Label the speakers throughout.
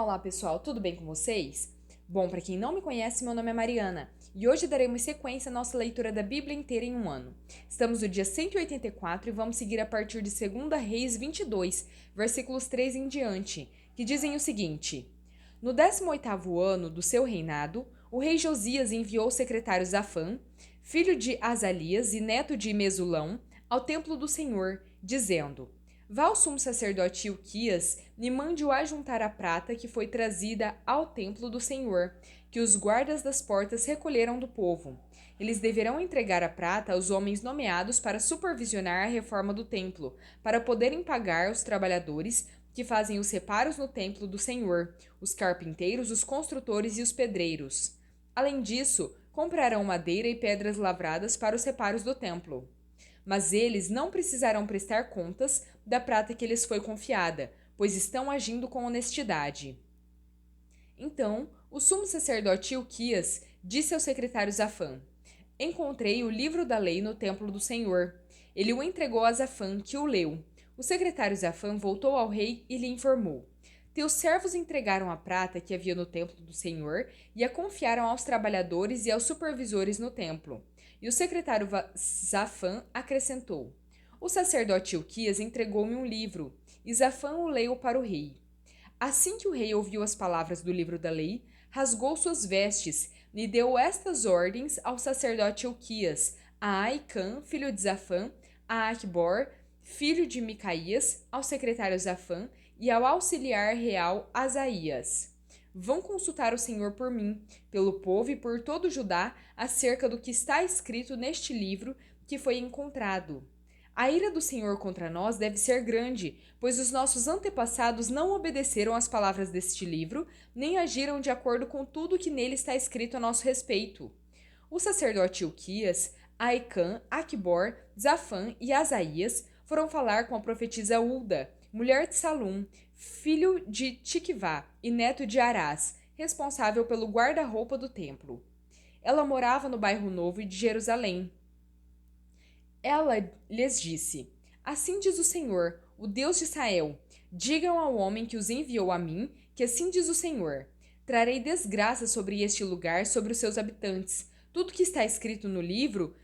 Speaker 1: Olá pessoal, tudo bem com vocês? Bom, para quem não me conhece, meu nome é Mariana e hoje daremos sequência à nossa leitura da Bíblia inteira em um ano. Estamos no dia 184 e vamos seguir a partir de 2 Reis 22, versículos 3 em diante, que dizem o seguinte: No 18º ano do seu reinado, o rei Josias enviou o secretário Zafã, filho de Azalias e neto de Mesulão, ao templo do Senhor, dizendo: Vá ao sumo sacerdote Ilquias e mande-o ajuntar a prata que foi trazida ao templo do Senhor, que os guardas das portas recolheram do povo. Eles deverão entregar a prata aos homens nomeados para supervisionar a reforma do templo, para poderem pagar os trabalhadores que fazem os reparos no templo do Senhor, os carpinteiros, os construtores e os pedreiros. Além disso, comprarão madeira e pedras lavradas para os reparos do templo. Mas eles não precisarão prestar contas da prata que lhes foi confiada, pois estão agindo com honestidade. Então, o sumo sacerdote Ilquias disse ao secretário Zafã: Encontrei o livro da lei no templo do Senhor. Ele o entregou a Zafã, que o leu. O secretário Zafã voltou ao rei e lhe informou: Teus servos entregaram a prata que havia no templo do Senhor e a confiaram aos trabalhadores e aos supervisores no templo. E o secretário Zafã acrescentou: O sacerdote Ilquias entregou-me um livro, e Zafã o leu para o rei. Assim que o rei ouviu as palavras do livro da lei, rasgou suas vestes e deu estas ordens ao sacerdote Ilquias, a Aicã, filho de Zafã, a Acbor, filho de Micaías, ao secretário Zafã e ao auxiliar real Asaías. Vão consultar o Senhor por mim, pelo povo e por todo Judá, acerca do que está escrito neste livro que foi encontrado. A ira do Senhor contra nós deve ser grande, pois os nossos antepassados não obedeceram às palavras deste livro, nem agiram de acordo com tudo que nele está escrito a nosso respeito. O sacerdote Ilquias, Aicã, Acbor, Zafã e Asaías foram falar com a profetisa Ulda, mulher de Salum, filho de Tiquivá e neto de Arás, responsável pelo guarda-roupa do templo. Ela morava no bairro Novo de Jerusalém. Ela lhes disse: Assim diz o Senhor, o Deus de Israel: Digam ao homem que os enviou a mim, que assim diz o Senhor: Trarei desgraça sobre este lugar, sobre os seus habitantes. Tudo que está escrito no livro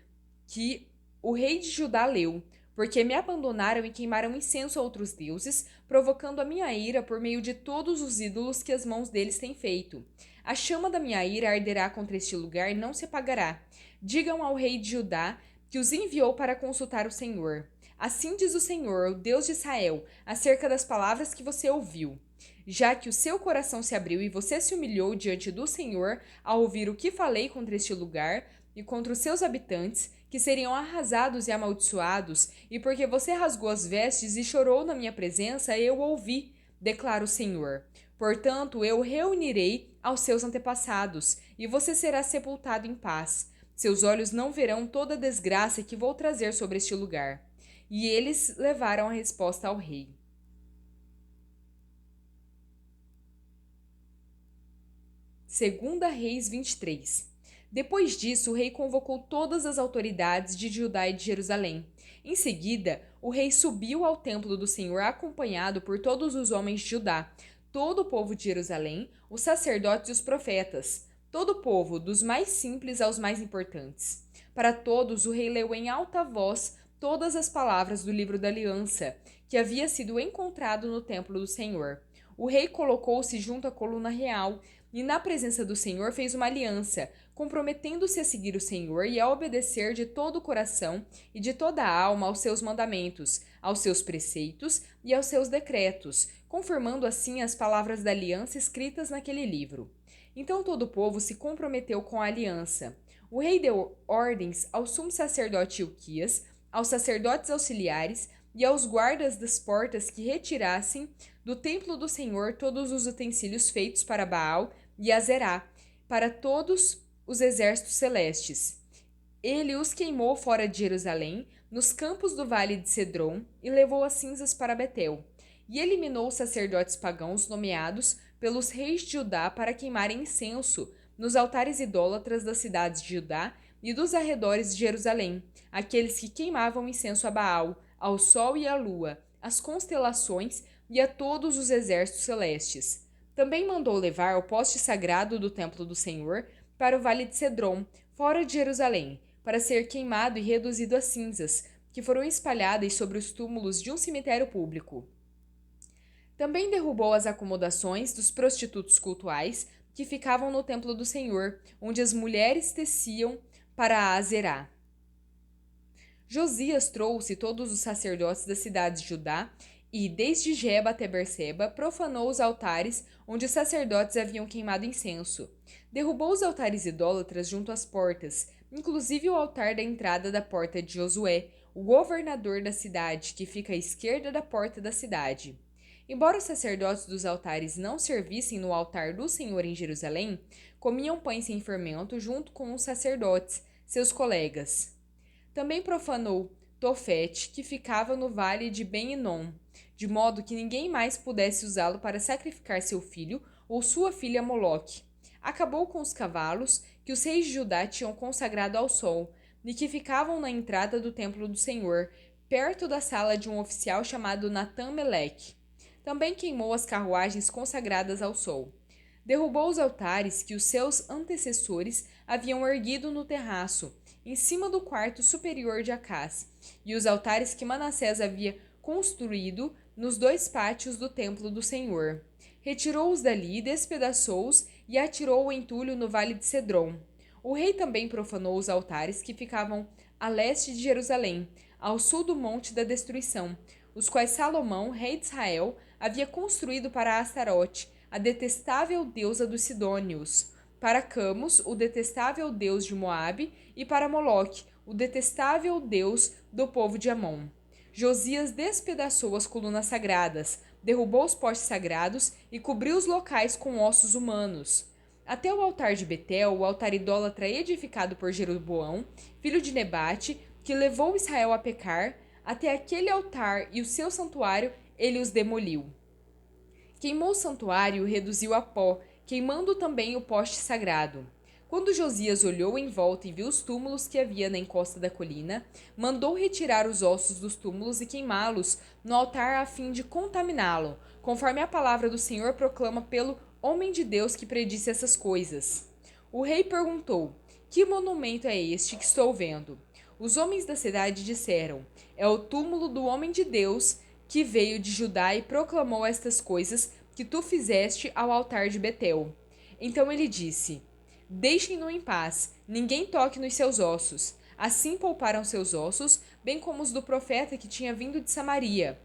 Speaker 1: que o rei de Judá leu, porque me abandonaram e queimaram incenso a outros deuses, provocando a minha ira por meio de todos os ídolos que as mãos deles têm feito. A chama da minha ira arderá contra este lugar e não se apagará. Digam ao rei de Judá que os enviou para consultar o Senhor. Assim diz o Senhor, o Deus de Israel, acerca das palavras que você ouviu. Já que o seu coração se abriu e você se humilhou diante do Senhor ao ouvir o que falei contra este lugar e contra os seus habitantes, que seriam arrasados e amaldiçoados, e porque você rasgou as vestes e chorou na minha presença, eu ouvi, declara o Senhor. Portanto, eu reunirei aos seus antepassados, e você será sepultado em paz. Seus olhos não verão toda a desgraça que vou trazer sobre este lugar. E eles levaram a resposta ao rei. Segunda Reis 23. Depois disso, o rei convocou todas as autoridades de Judá e de Jerusalém. Em seguida, o rei subiu ao templo do Senhor acompanhado por todos os homens de Judá, todo o povo de Jerusalém, os sacerdotes e os profetas, todo o povo, dos mais simples aos mais importantes. Para todos, o rei leu em alta voz todas as palavras do livro da aliança, que havia sido encontrado no templo do Senhor. O rei colocou-se junto à coluna real e, na presença do Senhor, fez uma aliança, comprometendo-se a seguir o Senhor e a obedecer de todo o coração e de toda a alma aos seus mandamentos, aos seus preceitos e aos seus decretos, confirmando assim as palavras da aliança escritas naquele livro. Então todo o povo se comprometeu com a aliança. O rei deu ordens ao sumo sacerdote Ilquias, aos sacerdotes auxiliares e aos guardas das portas que retirassem do templo do Senhor todos os utensílios feitos para Baal e Azerá, para todos os exércitos celestes. Ele os queimou fora de Jerusalém, nos campos do vale de Cedron, e levou as cinzas para Betel. E eliminou os sacerdotes pagãos nomeados pelos reis de Judá para queimarem incenso nos altares idólatras das cidades de Judá e dos arredores de Jerusalém, aqueles que queimavam incenso a Baal, ao sol e à lua, às constelações e a todos os exércitos celestes. Também mandou levar o poste sagrado do templo do Senhor para o vale de Cedron, fora de Jerusalém, para ser queimado e reduzido a cinzas, que foram espalhadas sobre os túmulos de um cemitério público. Também derrubou as acomodações dos prostitutos cultuais que ficavam no templo do Senhor, onde as mulheres teciam para a Azerá. Josias trouxe todos os sacerdotes das cidades de Judá e, desde Geba até Berseba, profanou os altares onde os sacerdotes haviam queimado incenso. Derrubou os altares idólatras junto às portas, inclusive o altar da entrada da porta de Josué, o governador da cidade, que fica à esquerda da porta da cidade. Embora os sacerdotes dos altares não servissem no altar do Senhor em Jerusalém, comiam pães sem fermento junto com os sacerdotes, seus colegas. Também profanou Tofete, que ficava no vale de Ben-Hinom, de modo que ninguém mais pudesse usá-lo para sacrificar seu filho ou sua filha a Moloque. Acabou com os cavalos que os reis de Judá tinham consagrado ao sol e que ficavam na entrada do templo do Senhor, perto da sala de um oficial chamado Natã-Meleque. Também queimou as carruagens consagradas ao sol. Derrubou os altares que os seus antecessores haviam erguido no terraço, em cima do quarto superior de Acás, e os altares que Manassés havia construído nos 2 pátios do templo do Senhor. Retirou-os dali, despedaçou-os e atirou o entulho no vale de Cedron. O rei também profanou os altares que ficavam a leste de Jerusalém, ao sul do Monte da Destruição, os quais Salomão, rei de Israel, havia construído para Astarote, a detestável deusa dos Sidônios, para Camus, o detestável deus de Moabe, e para Moloque, o detestável deus do povo de Amon. Josias despedaçou as colunas sagradas, derrubou os postes sagrados e cobriu os locais com ossos humanos. Até o altar de Betel, o altar idólatra edificado por Jeroboão, filho de Nebate, que levou Israel a pecar, até aquele altar e o seu santuário ele os demoliu. Queimou o santuário e o reduziu a pó, queimando também o poste sagrado. Quando Josias olhou em volta e viu os túmulos que havia na encosta da colina, mandou retirar os ossos dos túmulos e queimá-los no altar a fim de contaminá-lo, conforme a palavra do Senhor proclama pelo homem de Deus que predisse essas coisas. O rei perguntou: Que monumento é este que estou vendo? Os homens da cidade disseram: É o túmulo do homem de Deus que veio de Judá e proclamou estas coisas que tu fizeste ao altar de Betel. Então ele disse: Deixem-no em paz, ninguém toque nos seus ossos. Assim pouparam seus ossos, bem como os do profeta que tinha vindo de Samaria.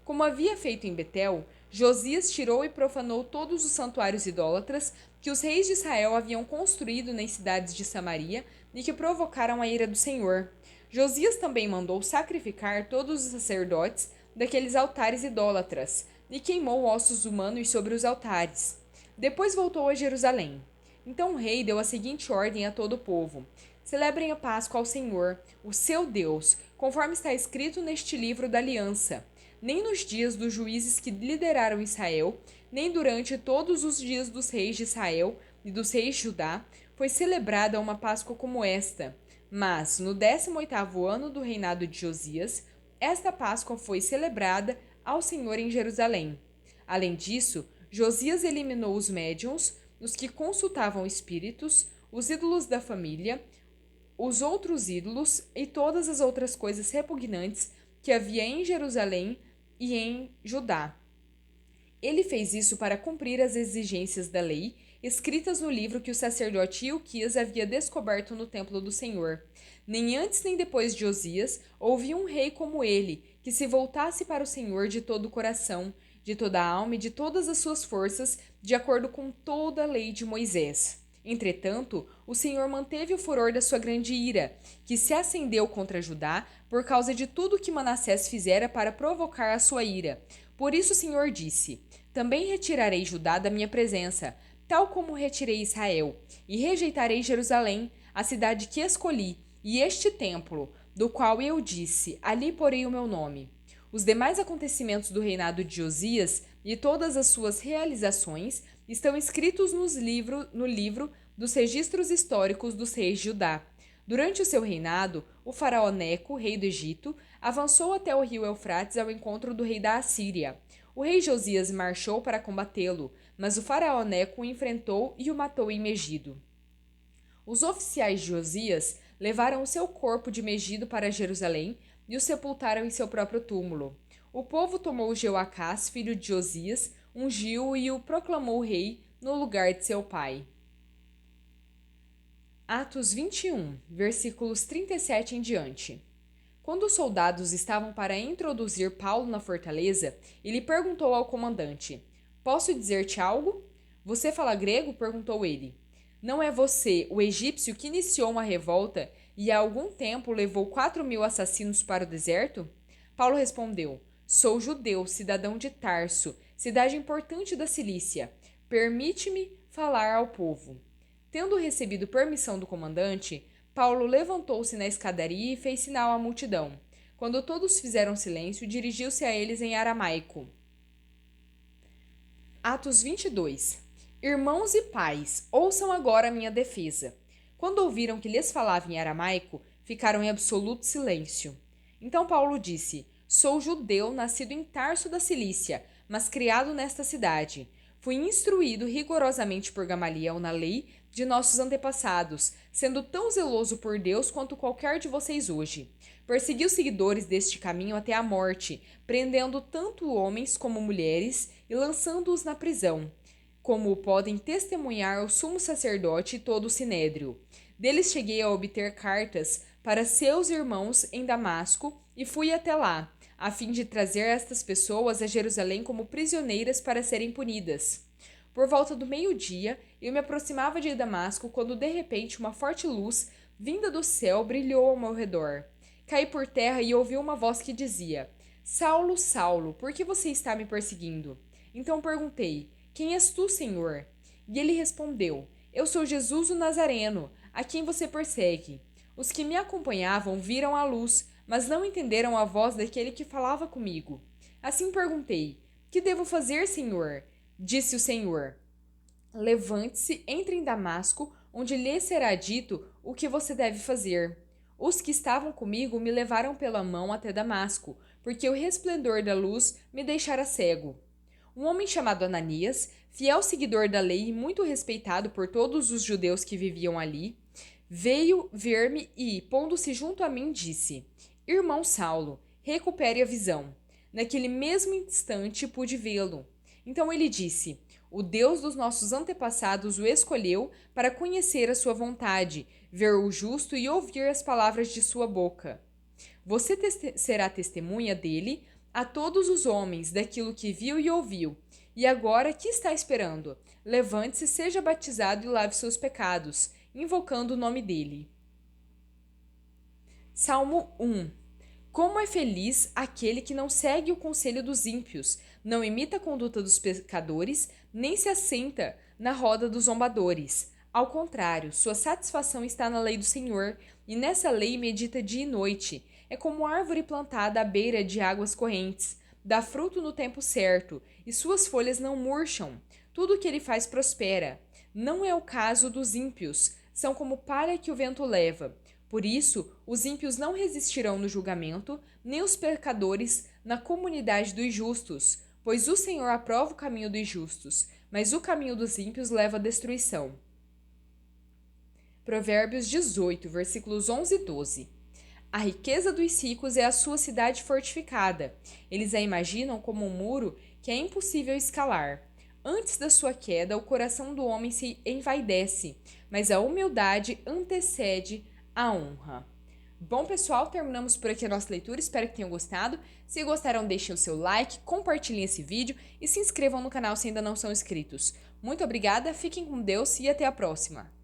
Speaker 1: Como havia feito em Betel, Josias tirou e profanou todos os santuários idólatras que os reis de Israel haviam construído nas cidades de Samaria e que provocaram a ira do Senhor. Josias também mandou sacrificar todos os sacerdotes daqueles altares idólatras e queimou ossos humanos sobre os altares. Depois voltou a Jerusalém. Então o rei deu a seguinte ordem a todo o povo: Celebrem a Páscoa ao Senhor, o seu Deus, conforme está escrito neste livro da aliança. Nem nos dias dos juízes que lideraram Israel, nem durante todos os dias dos reis de Israel e dos reis de Judá, foi celebrada uma Páscoa como esta. Mas, no 18º ano do reinado de Josias, esta Páscoa foi celebrada ao Senhor em Jerusalém. Além disso, Josias eliminou os médiuns, os que consultavam espíritos, os ídolos da família, os outros ídolos e todas as outras coisas repugnantes que havia em Jerusalém e em Judá. Ele fez isso para cumprir as exigências da lei, escritas no livro que o sacerdote Ilquias havia descoberto no templo do Senhor. Nem antes nem depois de Josias houve um rei como ele, que se voltasse para o Senhor de todo o coração, de toda a alma e de todas as suas forças, de acordo com toda a lei de Moisés. Entretanto, o Senhor manteve o furor da sua grande ira, que se acendeu contra Judá por causa de tudo que Manassés fizera para provocar a sua ira. Por isso o Senhor disse: Também retirarei Judá da minha presença, tal como retirei Israel, e rejeitarei Jerusalém, a cidade que escolhi, e este templo, do qual eu disse: Ali porei o meu nome. Os demais acontecimentos do reinado de Josias e todas as suas realizações estão escritos no livro dos registros históricos dos reis de Judá. Durante o seu reinado, o faraó Neco, rei do Egito, avançou até o rio Eufrates ao encontro do rei da Assíria. O rei Josias marchou para combatê-lo, mas o faraó Neco o enfrentou e o matou em Megido. Os oficiais de Josias levaram o seu corpo de Megido para Jerusalém e o sepultaram em seu próprio túmulo. O povo tomou Jeoacás, filho de Josias, ungiu-o e o proclamou rei no lugar de seu pai. Atos 21, versículos 37 em diante. Quando os soldados estavam para introduzir Paulo na fortaleza, ele perguntou ao comandante: Posso dizer-te algo? Você fala grego? Perguntou ele. Não é você, o egípcio, que iniciou uma revolta e há algum tempo levou 4.000 assassinos para o deserto? Paulo respondeu: Sou judeu, cidadão de Tarso, cidade importante da Cilícia. Permite-me falar ao povo. Tendo recebido permissão do comandante, Paulo levantou-se na escadaria e fez sinal à multidão. Quando todos fizeram silêncio, dirigiu-se a eles em aramaico. Atos 22. Irmãos e pais, ouçam agora a minha defesa. Quando ouviram que lhes falava em aramaico, ficaram em absoluto silêncio. Então Paulo disse: Sou judeu, nascido em Tarso da Cilícia, mas criado nesta cidade. Fui instruído rigorosamente por Gamaliel na lei de nossos antepassados, sendo tão zeloso por Deus quanto qualquer de vocês hoje. Persegui os seguidores deste caminho até a morte, prendendo tanto homens como mulheres e lançando-os na prisão, como podem testemunhar o sumo sacerdote e todo o sinédrio. Deles cheguei a obter cartas para seus irmãos em Damasco e fui até lá, a fim de trazer estas pessoas a Jerusalém como prisioneiras para serem punidas. Por volta do meio-dia, eu me aproximava de Damasco quando de repente uma forte luz, vinda do céu, brilhou ao meu redor. Caí por terra e ouvi uma voz que dizia: Saulo, Saulo, por que você está me perseguindo? Então perguntei: Quem és tu, Senhor? E ele respondeu: Eu sou Jesus o Nazareno, a quem você persegue. Os que me acompanhavam viram a luz, mas não entenderam a voz daquele que falava comigo. Assim perguntei: Que devo fazer, Senhor? Disse o Senhor: Levante-se, entre em Damasco, onde lhe será dito o que você deve fazer. Os que estavam comigo me levaram pela mão até Damasco, porque o resplendor da luz me deixara cego. Um homem chamado Ananias, fiel seguidor da lei e muito respeitado por todos os judeus que viviam ali, veio ver-me e, pondo-se junto a mim, disse: Irmão Saulo, recupere a visão. Naquele mesmo instante pude vê-lo. Então ele disse: O Deus dos nossos antepassados o escolheu para conhecer a sua vontade, ver o justo e ouvir as palavras de sua boca. Você será testemunha dele a todos os homens daquilo que viu e ouviu. E agora, que está esperando? Levante-se, seja batizado e lave seus pecados, invocando o nome dele. Salmo 1. Como é feliz aquele que não segue o conselho dos ímpios, não imita a conduta dos pecadores, nem se assenta na roda dos zombadores. Ao contrário, sua satisfação está na lei do Senhor, e nessa lei medita dia e noite. É como árvore plantada à beira de águas correntes, dá fruto no tempo certo, e suas folhas não murcham. Tudo o que ele faz prospera. Não é o caso dos ímpios, são como palha que o vento leva. Por isso, os ímpios não resistirão no julgamento, nem os pecadores na comunidade dos justos, pois o Senhor aprova o caminho dos justos, mas o caminho dos ímpios leva à destruição. Provérbios 18, versículos 11 e 12. A riqueza dos ricos é a sua cidade fortificada. Eles a imaginam como um muro que é impossível escalar. Antes da sua queda, o coração do homem se envaidece, mas a humildade antecede a honra. Bom, pessoal, terminamos por aqui a nossa leitura. Espero que tenham gostado. Se gostaram, deixem o seu like, compartilhem esse vídeo e se inscrevam no canal se ainda não são inscritos. Muito obrigada, fiquem com Deus e até a próxima!